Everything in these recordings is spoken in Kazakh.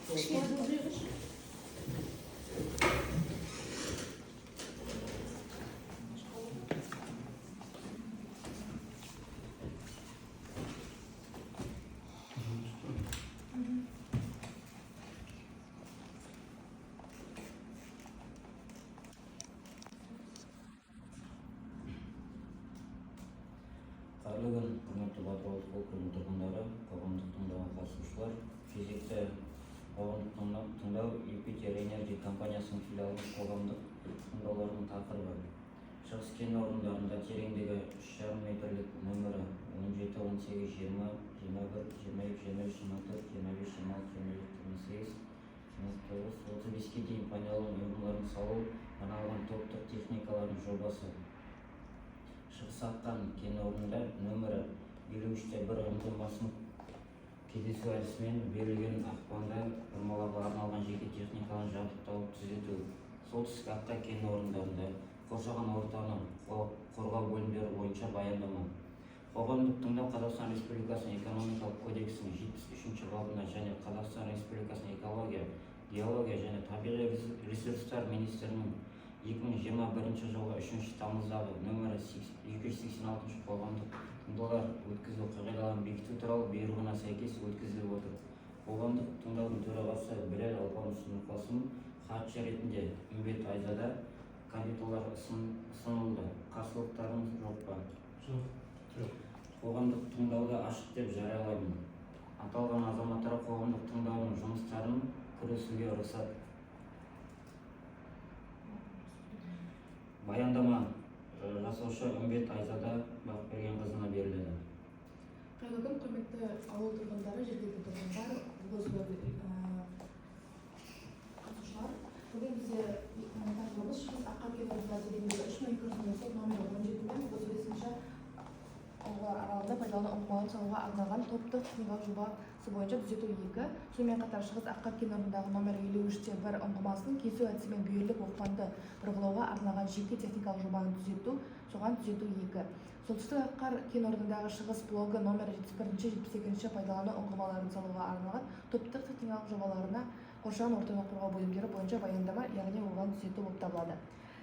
Қайырлы күн, құрметті Батырауылдық округінің тұрғындары, қоғамдық тыңдауға қатысушылар. Кезекті қоғамдық тыңдау Юпитер Энерджи компаниясының филиалының қоғамдық тыңдауларының тақырыбы шығыс кен орындарында тереңдігі 3,5 метрлік нөмірі 17, 18, 20, 21, 22, 23, 24, 25, 26, 27, 28, 29, 35-ке дейін пайдалану ұйымдарын салу арналған топтық техникалардың жобасы. Шығыс аққан кен орнында нөмірі 53-1 ұңғымасының кездесу әдісімен берілген ақпанда бұрмалауға арналған жеке техниканы жабдықталып түзету. Солтүстік аққа кен орындарында қоршаған ортаны қорғау бөлімдері бойынша баяндама. Қоғамдық тыңдау Қазақстан Республикасының экономикалық кодексінің 73-ші бабына және Қазақстан Республикасының экология, геология және табиғи ресурстар министрінің 2021 жылғы 3 тамыздағы нөмірі 286 қоғамдық тыңдаулар өткізу қағидаларын бекіту туралы бұйрығына сәйкес өткізіліп отыр. Қоғамдық тыңдаудың төрағасы Біләл Алпамыс хатшы ретінде Үмбет Айзада кандидатуралар ұсынылды. Қарсылықтарыңыз жоқ па? Жоқ. Қоғамдық тыңдауды ашық деп жариялаймын. Аталған азаматтар қоғамдық тыңдаудың жұмыстарын көрсетуге рұқсат. Баяндама жасаушы Үмбет Айзада Бақбергенқызына беріледі. Қайырлы күн, құрметті ауыл тұрғындары, жергілікті тұрғындар, қатысушылар. Бүгін бізде тақырыбымыз шығыс аққа кен орнында тереңдігі 3 метр номері 17 мен 35-ші аралығында пайдалану ұңғымаларын салуға арналған топтық техникалық жобасы бойынша түзету 2. Сонымен қатар шығыс аққа кен орнындағы номері 53-1 ұңғымасының кесу әдісімен бүйірлік оқпанды бұрғылауға арналған жеке техникалық жобаны түзету, соған түзету 2. Солтүстік аққар кен орнындағы шығыс блогы номері 71-72 пайдалану ұңғымаларын салуға арналған топтық техникалық жобаларына қоршаған ортаны қорғау бөлімдері бойынша баяндама, яғни оған түзету болып табылады.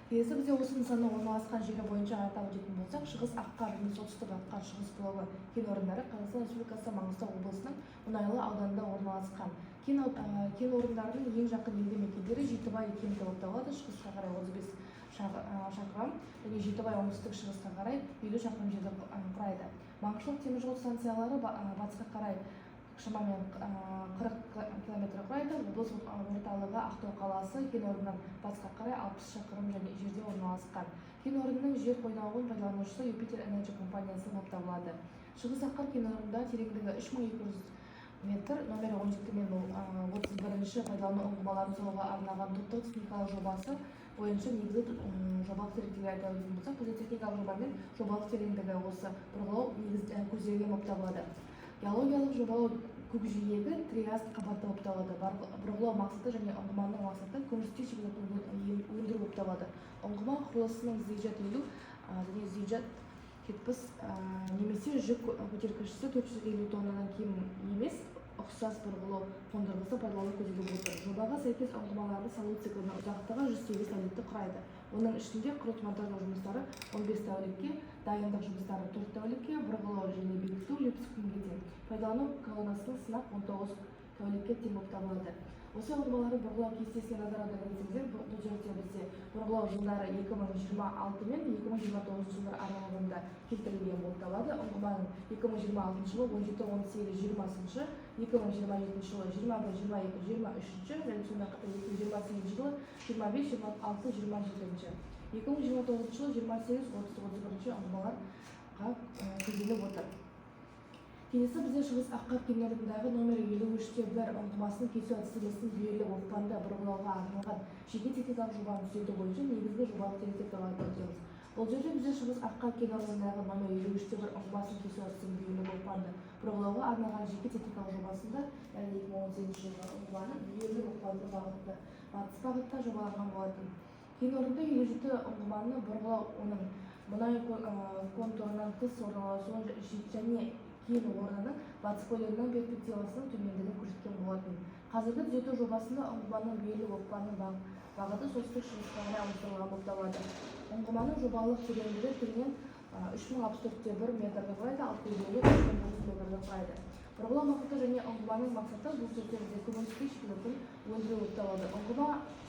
Келесі бізде осы нысанның орналасқан жері бойынша атап өтетін болсақ, шығыс аққар және солтүстік аққар шығыс блогы кен орындары Қазақстан Республикасы Маңғыстау облысының Мұнайлы ауданында орналасқан. Кен орындарының ең жақын елді мекендері Жетібай кенті болып табылады, шығысқа қарай 35 шақырым және Жетібай оңтүстік шығысқа қарай 50 шақырым жерді құрайды. Маңғышлақ теміржол станциялары батысқа қарай шамамен 40 км құрайды. Облыс орталығы Ақтау қаласы кен орнынан батысқа қарай 60 шақырым жерде орналасқан. Кен орнының жер қойнауын пайдаланушысы Юпитер Энерджи компаниясы болып табылады. Шығыс аққар кен орнында тереңдігі 3200 метр, номері 17 мен 31-ші пайдалану ұңғымаларын салуға арналған топтық техникалық жобасы бойынша негізгі жобалық тереңдігі айта өтетін болсақ, бұл техникалық жобамен жобалық тереңдігі осы бұрғылау көзделген болып табылады. Геологиялық жобалау көкжиегі триас қабаты болып табылады. Бұрғылау мақсаты және ұңғыманың мақсаты көміртек шикізатын өндіру болып табылады. Ұңғыма құрылысының зиджат 50 және зиджат 70 немесе жүк көтергішісі 450 тоннадан кем емес ұқсас бұрғылау қондырғысы пайдалану көзделіп отыр. Жобаға сәйкес ұңғымаларды салу циклінің ұзақтығы 108 тәулікті құрайды. Оның ішінде құрылыс-монтаждау жұмыстары 15 тәулікке, дайындық жұмыстары 4 тәулікке, бұрғылау және бекіту 70 күнге дейін. Пайдалану колоннасының сынақ 19 тәулікке тең болып табылады. Осы ұңғымалардың бұрғылау кестесіне назар аударсаңыздар, бұл жерде бізде бұрғылау жылдары 2026 мен 2029 жылдар аралығында келтірілген болып табылады. Ұңғыманың 2026 жылы 17-18-20-шы, 2027 жылы 21-22-23-ші және сонымен қатар 2028 жылы 25-26-27-ші, 2029 жылы 28-30-31-ші ұңғымаларға көзделіп отыр. Келесі бізде шығыс аққар кен орнындағы номері 53-1 ұңғымасының кесу әдістемесінің бүйірлік оқпанды бұрғылауға арналған жеке техникалық жобаны түзету бойынша негізгі жобалық тереңдік туралы айтамыз. Бұл жерде бізде шығыс аққар кен орнындағы номері 53-1 ұңғымасының кесу әдістемесінің бүйірлік оқпанды бұрғылауға арналған жеке техникалық жобасында, яғни 2018 жылғы ұңғыманы бүйірлік оқпанды бағытты батыс бағытта жобаланған болатын. Кен орнында 57 ұңғыманы бұрғылау, оның мұнай контурынан тыс орналасуы және кен орнының батыс бөлігінің перспективасының төмендігін көрсеткен болатын. Қазіргі түзету жобасында ұңғыманың бүйірлік оқпанының бағыты солтүстік-шығысқа қарай ауыстырылған болып табылады. Ұңғыманың жобалық тереңдігі түрінен 3064,1 метрді құрайды, ал көлбеуі 3900 метрді құрайды. Бұрғылау мақсаты және ұңғыманың мақсаты бұл сөздерде көмірсутек шикілігін өндіру болып табылады. Ұңғыма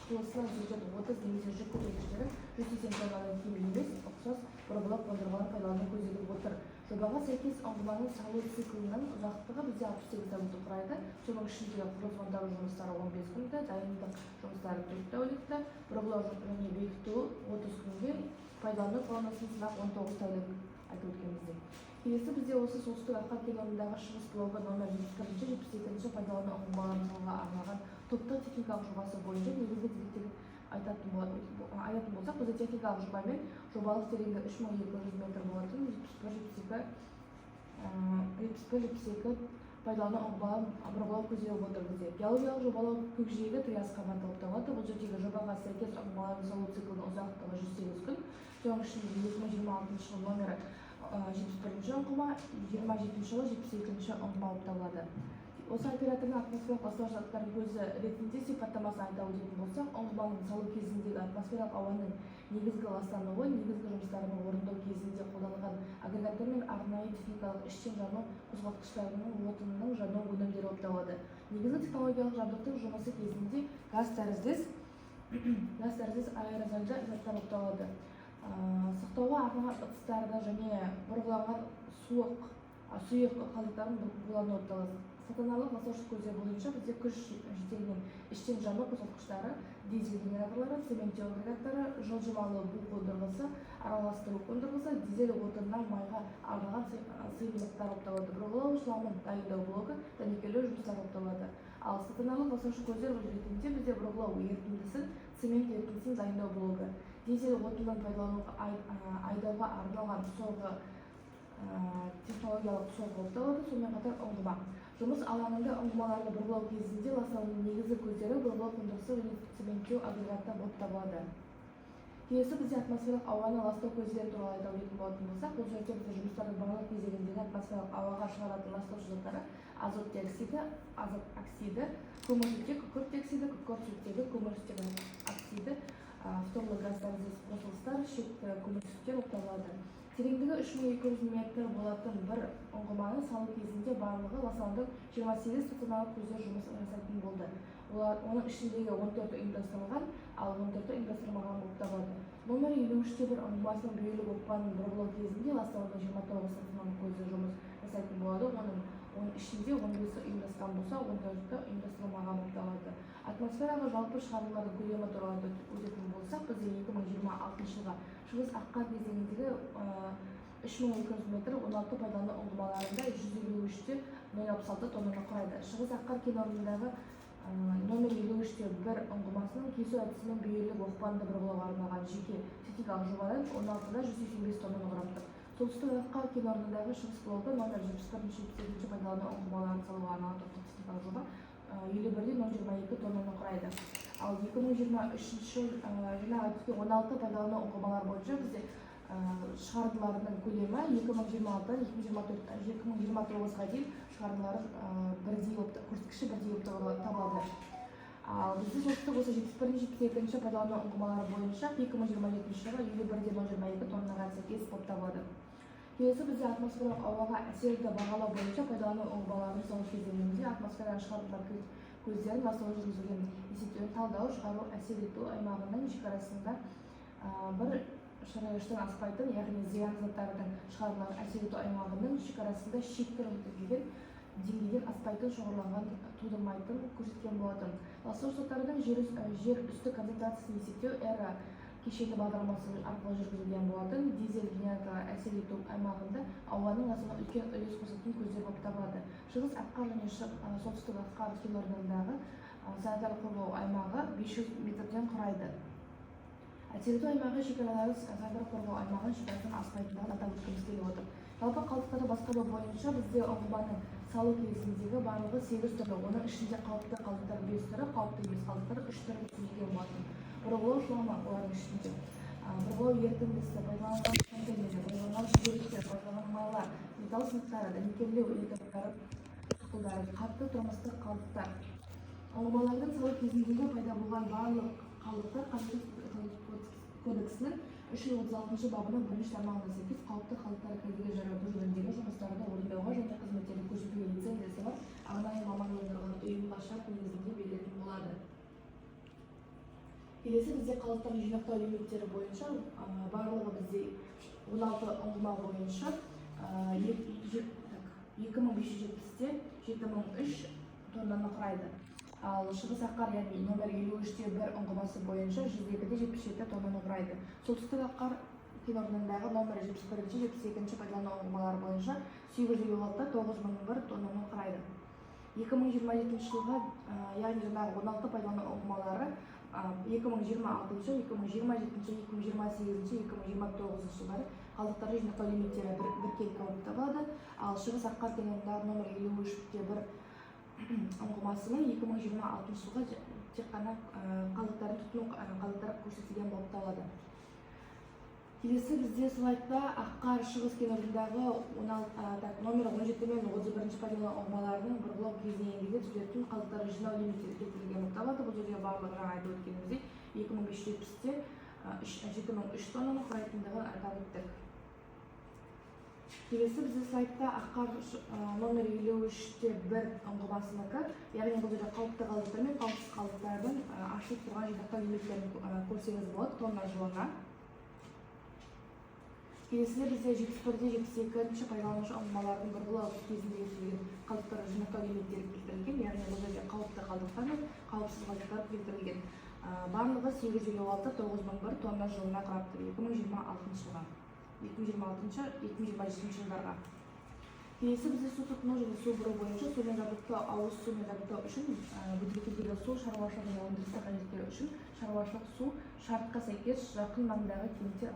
қиылысынан сөздер 30 немесе жүк көтергіштері 180 тоннадан кем емес, ұқсас бұрғылау қондырғыны пайдалану көзделіп отыр. Жобаға сәйкес ұңғыманың салу циклінің ұзақтығы бізде 68 тәулікті құрайды. Соның ішінде құрылыс монтажы жұмыстары 15 күнді, дайындық жұмыстары 4 тәулікті, бұрғылау және бекіту 30 күнге, пайдалану пландасын сынақ 19 тәулік айтып өткенімізде. Келесі бізде осы солтүстік Аққан кен орнындағы шығыс блогы номер 71-72 пайдалану ұңғымаларын салуға арналған топтық техникалық жобасы бойынша негізгі деректерді айтатын болсақ, бізде техникалық жобамен жобалық тереңдігі 3200 метр болатын 71-72 пайдалану ұңғымаларын бұрғылау көзделіп отыр бізде. Геологиялық жобалау көкжиегі триас қабаты болып табылады. Бұл жердегі жобаға сәйкес ұңғымалардың салу циклінің ұзақтығы 108 күн. Соның ішінде 2026 жылы номері 71-ші ұңғыма, 27-ші жылы 72-ші ұңғыма болып табылады. Осы оператордың атмосфералық ластауыш заттардың көзі ретінде сипаттамасын айта өтетін болсақ, ұңғыманың салу кезіндегі атмосфералық ауаның негізгі ластануы, негізгі жұмыстарын орындау кезінде қолданылған агрегаттар мен арнайы техникалық іштен жану қозғалтқыштарының отынының жану өнімдері болып табылады. Негізгі технологиялық жабдықтың жұмысы кезінде газ тәріздес аэрозольді заттар болып табылады. Сақтауға арналған ыдыстарды және бұрғыланған сұйық қалдықтарын қолдану болып табылады. Стационарлық ластауыш көздер бойынша бізде күш жетегінен іштен жану қозғалтқыштары, дизель генераторлары, цементтеу агрегаттары, жылжымалы бу қондырғысы, араластыру қондырғысы, дизель отынынан майға арналған сыйымдылықтар болып табылады. Бұрғылау шламын дайындау блогы, дәнекерлеу жұмыстары болып табылады. Ал стационарлық ластауыш көздер ретінде бізде бұрғылау ерітіндісін, цемент ерітіндісін дайындау блогы, дизель отынын пайдалануға айдауға арналған сорғы технологиялық сорғы болып табылады. Сонымен қатар ұңғыма. Жұмыс алаңында ұңғымаларды бұрғылау кезінде ластаудың негізгі көздері бұрғылау қондырғысы және цементтеу агрегаты болып табылады. Келесі бізде атмосфералық ауаны ластау көздері туралы айта өтетін болатын болсақ, бұл жерде бізде жұмыстардың барлық кезеңіндегі атмосфералық ауаға шығаратын ластаушы заттары азот диоксиді, азот оксиді, көмірсутек, күкірт диоксиді, күкірт сутегі, көмірсутек оксиді, фторлы газдар қосылыстар, шекті көмірсутектер болып табылады. Тереңдігі 3200 метр болатын бір ұңғыманы салу кезінде барлығы ластаудың 28 стационарлық көздер жұмыс жасайтын болды. Оның ішіндегі 14 ұйымдастырылған, ал 14 ұйымдастырылмаған болып табылады. Номер 53-те бір ұңғымасының бүйірлік оқпанын бұрғылау кезінде ластаудың 29 стационарлық көздер жұмыс жасайтын болады. Оның ішінде 15-і ұйымдастырылған болса, 14-і ұйымдастырылмаған болып табылады. Атмосфераға жалпы шығарындардың көлемі туралы өтетін болсақ, бізде 2026 жылға шығыс Аққан кезеңіндегі 3200 метр 16 пайдалану ұңғымаларында 153-те 066 тоннаны құрайды. Шығыс Аққан кен орнындағы номер 53-те бір ұңғымасының кесу әдісімен бүйірлік оқпанды бұрғылауға арналған жеке техникалық жобадан 16-да 185 тоннаны құрапты. Солтүстік Аққан кен орнындағы шығыс блогы номер 71-72 пайдалану ұңғымаларын салуға арналған топтық техникалық жоба 51-де 022 тоннаны құрайды. Ал 2023 жинақ әдіске 16 пайдалану ұңғымалар бойынша бізде шығарындыларының көлемі 2026-дан 2029-ға дейін шығарындылары көрсеткіші бірдей болып табылады. Ал бізде солтүстік осы 71-72 пайдалану ұңғымалары бойынша 2027 жылы 51-де 022 тоннаға сәйкес болып табылады. Келесі бізде атмосфералық ауаға әсерді бағалау бойынша пайдалану ұңғымаларын салу кезеңінде атмосфераға шығарындылар көздерін ластау жүргізілген есептерін талдау, шығару, әсер ету аймағының шекарасында бір шырайғыштан аспайтын, яғни зиянды заттардың шығарындылар әсер ету аймағының шекарасында шекті келген деңгейден аспайтын шоғырланған тудырмайтын көрсеткен болатын. Ластау заттардың жер үсті концентрациясын есептеу эра кешенді бағдарламасы арқылы жүргізілген болатын. Дизель генераторлар әсер ету аймағында ауаның ластауына үлкен үлес қосатын көздер болып табылады. Шығыс Аққан және солтүстік Аққан кен орнындағы санитарлық қорғау аймағы 500 метрден құрайды. Әсер ету аймағы шекаралары санитарлық қорғау аймағының шекарасынан аспайтындығын атап өткіміз келіп отыр. Жалпы қалдықтарды басқару бойынша бізде ұңғыманың салу кезіндегі барлығы 8 түрі, оның ішінде қауіпті қалдықтар 5 түрі, қауіпті емес қалдықтар 3 түрі түзілген болатын. Бұрғылау шламы олардың ішінде бұрғылау ерітіндісі, пайдаланылған контейнерлер, пайдаланылған шүберектер, пайдаланылған майлар, металл сынықтары, дәнекерлеу элементтері, қатты тұрмыстық қалдықтар, Оңбалардың салу кезіндегі пайда болған барлық қалдықтар Қылмыстық кодексінің 336 бабының 1-ші тармағына сәйкес қауіпті қалдықтар кәдеге жарату жөніндегі жұмыстарды орындауға және қызметтерді көрсетуге лицензиясы бар арнайы мамандандырылған ұйымға шарт негізінде берілетін болады. Келесі бізде қалдықтарды жинақтау лимиттері бойынша барлығы бізде 16 ұңғыма бойынша 2570-те 7003 тоннаны құрайды. Ал Шығыс Аққар, яғни номер 53-те 1 ұңғымасы бойынша 102-де 77 тоннаны құрайды. Солтүстік Аққар кен орнындағы номер 71-ші 72-ші пайдалану ұңғымалары бойынша 856-да 9001 тоннаны құрайды. 2027 жылға, яғни жаңағы 16 пайдалану ұңғымалары 2026, 2027, 2028, 2029 жылдары қалдықтарды жинақтау лимиттері біркелкі болып табылады. Ал Шығыс Аққар кен орнындағы номер 53-те 1 ұңғымасының 2026 жылға тек қана қалдықтарын тұтыну қалдықтары көрсетілген болып табылады. Келесі бізде слайдта Аққар Шығыс кен орнындағы номер 17 мен 31-ші пайдалану ұңғымаларының бұрғылау кезеңінде түзетілген қалдықтарды жинау лимиттері келтірілген болып табылады. Бұл жерде барлығы жаңа айтып өткеніміздей 2570-те 7003 тоннаны құрайтындығын атап өттік. Келесі бізде слайдта Аққар номер 53-те 1 ұңғымасынікі, яғни бұл жерде қауіпті қалдықтар мен қауіпсіз қалдықтардың ашылып тұрған жинақтау лимиттерін көрсеңіз болады тонна жылына. Келесіде бізде 71-де 72-ші пайдаланушы ұңғымалардың бұрғылау кезінде келтірілген қалдықтарды жинақтау лимиттері келтірілген, яғни бұл жерде қауіпті қалдықтар мен қауіпсіз қалдықтар келтірілген. Барлығы 856-9001 тонна жылына құрап тұр 2026 жылдарға. Келесі бізде су тұтыну және су бұру бойынша сумен жабдықтау, ауыз сумен жабдықтау үшін бөтелкедегі су шаруашылық және өндірістік қажеттері үшін шаруашылық су шартқа сәйкес жақын маңдағы кенттер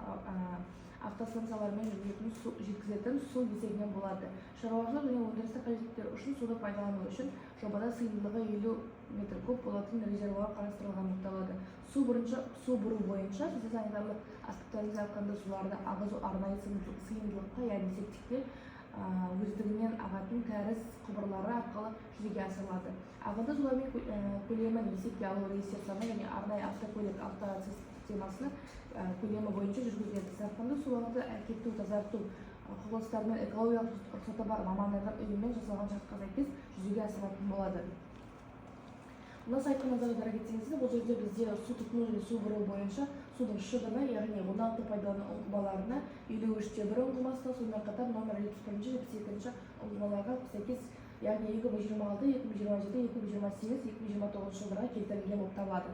автостанциялармен жеткізетін су есебінен болады. Шаруашылық және өндірістік қажеттер үшін суды пайдалану үшін жобада сыйымдылығы 50 метр куб болатын резервуар қарастырылған болып табылады. Су бұру бойынша бізде санитарлық аспекттерді айтқанда суларды ағызу арнайы сыйымдылыққа, яғни септикте өздігінен ағатын кәріз құбырлары арқылы жүзеге асырылады. Ағынды сулармен көлемін есепке алу рейстер саны және арнайы автокөлік автосистемасының көлемі бойынша жүргізіледі. Сарқынды суларды әрекеттеу, тазарту құрылыстарының экологиялық рұқсаты бар мамандардың ұйымымен жасалған шартқа сәйкес жүзеге асырылатын болады. Мына сайтқа назар кетсеңіздер, бұл жерде бізде су тұтыну және су бұру бойынша судың шығыны, яғни 16 пайдалану ұңғымаларына 53-те 1 ұңғымасына, сонымен қатар номер 71-ші 72-ші ұңғымаларға сәйкес, яғни 2026, 2027, 2028, 2029 жылдарға келтірілген болып табылады.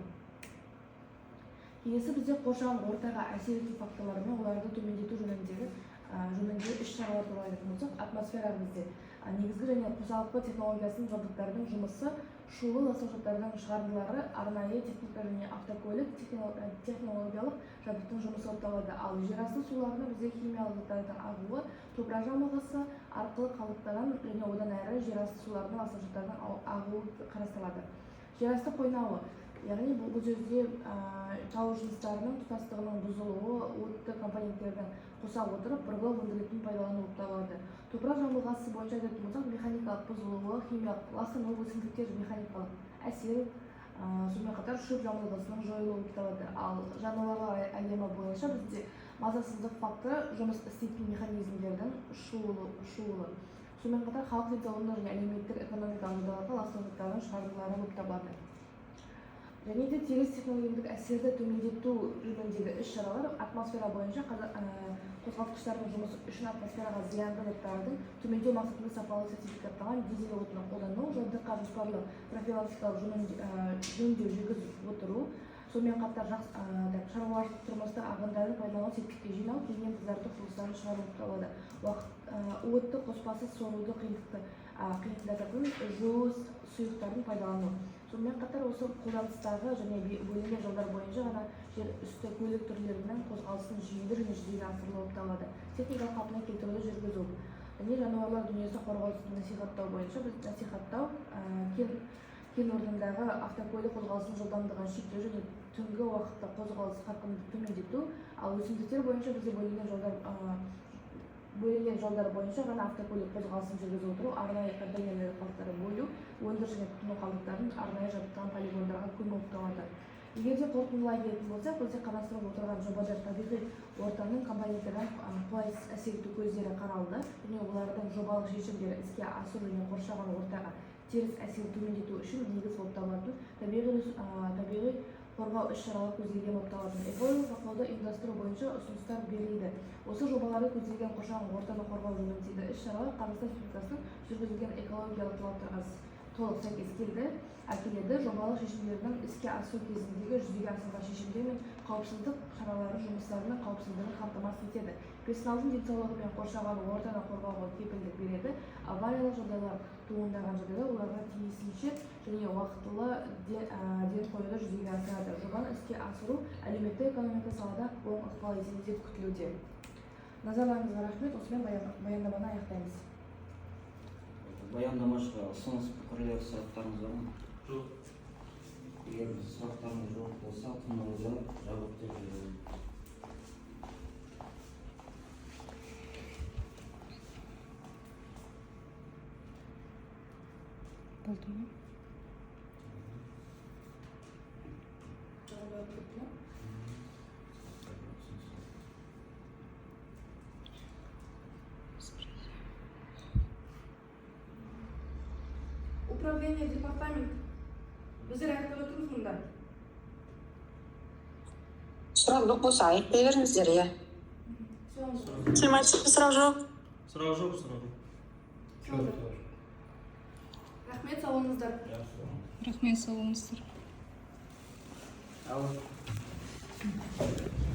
Келесі бізде қоршаған ортаға әсер ету факторлары мен оларды төмендету жөніндегі іс-шаралар туралы айтатын болсақ, атмосфера бізде негізгі және қосалқы технологиясының жабдықтардың жұмысы, шулы ластауыштардың шығарындылары, арнайы техника және автокөлік технологиялық жабдықтың жұмысы болып табылады. Ал жерасты суларында бізде химиялық заттардың ағуы, топырақ жамылғысы арқылы қалдықтардан және одан әрі жерасты суларының ластауыштардың ағуы қарастырылады. Жерасты қойнауы, яғни бұл жерде тау жыныстарының тұтастығының бұзылуы, отты компоненттердің қоса отырып бұрғылау өндірілетін пайдалану болып табылады. Топырақ жамылғысы бойынша айтатын болсақ, механикалық бұзылуы, химиялық ластану, өсімдіктер механикалық әсер, сонымен қатар шөп жамылғысының жойылуы болып табылады. Ал жануарлар әлемі бойынша бізде мазасыздық факторы жұмыс істейтін механизмдердің шуылы. Сонымен қатар халық денсаулығына және әлеуметтік экономикалық жағдайға ластау заттарының шығарындылары болып табылады. Және де тегіс технологиялық әсерді төмендету жөніндегі іс-шаралар атмосфера бойынша қозғалтқыштардың жұмысы үшін атмосфераға зиянды заттардың төмендеу мақсатында сапалы сертификатталған дизель отынын қолдану, жабдыққа жоспарлы профилактикалық жөндеу жүргізіп отыру, сонымен қатар шаруашылық тұрмыстық ағындарды пайдалану, септикке жинау, кейіннен тазарту құрылыстарын шығару болып табылады. Отты қоспасыз соруды қиындататын жуу сұйықтарын пайдалану. Сонымен қатар осы қолданыстағы және бөлінген жолдар бойынша ғана жер үсті көлік түрлерінің қозғалысын жүйелі және жүзеге асырылуы болып табылады. Техникалық қалпына келтіруді жүргізу және жануарлар дүниесін қорғауды насихаттау бойынша біз насихаттау, кен орнындағы автокөлік қозғалысының жылдамдығын шектеу және түнгі уақытта қозғалыс қарқынды төмендету, ал өсімдіктер бойынша бізде бөлінген жолдар бөлінген жолдар бойынша ғана автокөлік қозғалысын жүргізіп отыру, арнайы контейнерлер қалдықтары бөлу, өндіріс және тұтыну қалдықтарын арнайы жабдықталған полигондарға көму болып табылады. Егер де қорытындылай келетін болсақ, бізде қарастырылып отырған жобада табиғи ортаның компоненттерін қолайсыз әсер ету көздері қаралды және олардың жобалық шешімдері іске асыру және қоршаған ортаға теріс әсерін төмендету үшін негіз болып табылатын табиғи қорғау іс-шаралар көзделген болып табылатын. Экологиялық бақылауды ұйымдастыру бойынша ұсыныстар берілді. Осы жобаларды көзделген қоршаған ортаны қорғау жөніндегі іс-шаралар Қазақстан Республикасының жүргізілген экологиялық талаптарға толық сәйкес әкеледі. Жобалық шешімдердің іске асыру кезіндегі жүзеге асырылған шешімдер мен қауіпсіздік шаралары жұмыстарының қауіпсіздігін қамтамасыз етеді. Персоналдың денсаулығы мен қоршаған ортаны қорғауға кепілдік береді. Авариялық жағдайлар туындаған жағдайда оларға тиісінше және уақытылы ден қоюды жүзеге асырады. Жобаны іске асыру әлеуметтік экономика салада оң ықпал етеді деп күтілуде. Назарларыңызға рахмет. Осымен баяндаманы аяқтаймыз. Баяндамашыға ұсыныс пікірлер сұрақтарыңыз бар ма? Жоқ. Егер сұрақтарыңыз жоқ болса, тыңдауды жабық деп жіберейін. Управление, департамент. Біздер айтып отырмыз мұнда. Сұрақ жоқ болса айтпай беріңіздер, иә. Сұрақ жоқ. Сұрақ жоқ. Рахмет, сау болыңыздар. Рахмет, сау болыңыздар. Алло.